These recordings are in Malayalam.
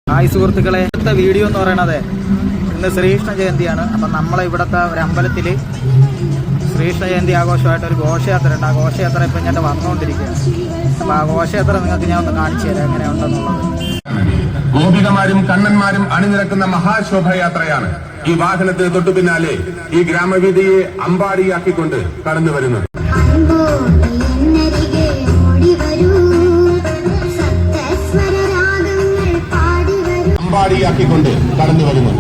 ഹായ് സുഹൃത്തുക്കളെ, ഇന്നത്തെ വീഡിയോ എന്ന് പറയുന്നത് ഇന്ന് ശ്രീകൃഷ്ണ ജയന്തിയാണ്. അപ്പം നമ്മളെ ഇവിടുത്തെ ഒരു അമ്പലത്തിൽ ശ്രീകൃഷ്ണ ജയന്തി ആഘോഷമായിട്ട് ഒരു ഘോഷയാത്ര ഉണ്ട്. ആ ഘോഷയാത്ര ഇപ്പം ഞാൻ വന്നുകൊണ്ടിരിക്കുകയാണ്. അപ്പോൾ ആ ഘോഷയാത്ര നിങ്ങൾക്ക് ഞാൻ ഒന്ന് കാണിച്ചു തരാം എങ്ങനെയുണ്ടെന്നുള്ളത്. ഗോപികമാരും കണ്ണന്മാരും അണിനിരക്കുന്ന മഹാശോഭയാത്രയാണ് ഈ വാഹനത്തിന് തൊട്ടു പിന്നാലെ ഈ ഗ്രാമവീതിയെ അമ്പാടിയാക്കിക്കൊണ്ട് കടന്നു വരുന്നത്. അമ്പാടിയാക്കിക്കൊണ്ട് കടന്നു വരുന്നത്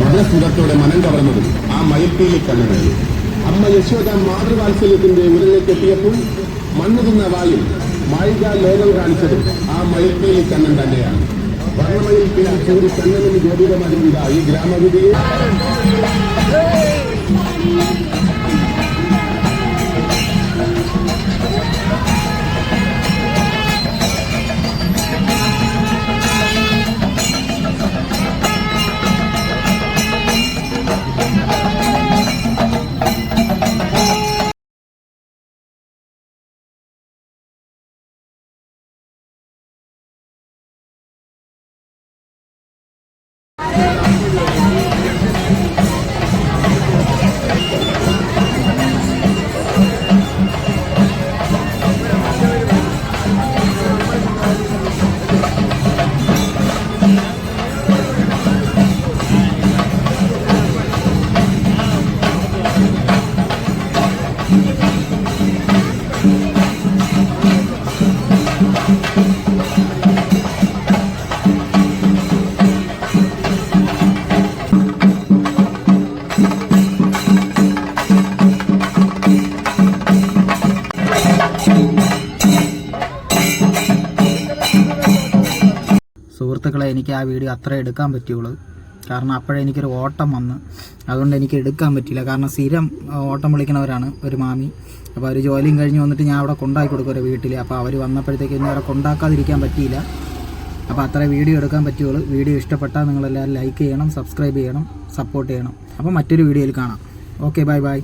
മതസുഖത്തോടെ മനം കവർന്നതും ആ മയൽപ്പീലി കണ്ണനായി. അമ്മ യശോദ മാതൃവാത്സല്യത്തിന്റെ ഉരലേക്ക് എത്തിയപ്പോൾ മണ്ണു തിന്ന വായും മായിക ലോകം കാണിച്ചതും ആ മയൽപ്പീലി കണ്ണൻ തന്നെയാണ്. വർണ്ണമയിൽ പേര് ചൂടി കണ്ണനും ഗോപികമാരുമില്ല ഈ ഗ്രാമവിധിയെ. സുഹൃത്തുക്കളെ, എനിക്ക് ആ വീഡിയോ അത്ര എടുക്കാൻ പറ്റുള്ളൂ. കാരണം അപ്പോഴേ എനിക്കൊരു ഓട്ടം വന്ന്, അതുകൊണ്ട് എനിക്ക് എടുക്കാൻ പറ്റില്ല. കാരണം സ്ഥിരം ഓട്ടം വിളിക്കണവരാണ് ഒരു മാമി. അപ്പോൾ അവർ ജോലിയും കഴിഞ്ഞ് വന്നിട്ട് ഞാൻ അവിടെ കൊണ്ടാക്കി കൊടുക്കും ഒരു വീട്ടിൽ. അപ്പോൾ അവർ വന്നപ്പോഴത്തേക്ക് എന്നെ അവിടെ കൊണ്ടാക്കാതിരിക്കാൻ പറ്റിയില്ല. അപ്പോൾ അത്ര വീഡിയോ എടുക്കാൻ പറ്റുള്ളൂ. വീഡിയോ ഇഷ്ടപ്പെട്ടാൽ നിങ്ങളെല്ലാവരും ലൈക്ക് ചെയ്യണം, സബ്സ്ക്രൈബ് ചെയ്യണം, സപ്പോർട്ട് ചെയ്യണം. അപ്പോൾ മറ്റൊരു വീഡിയോയിൽ കാണാം. Okay, bye bye.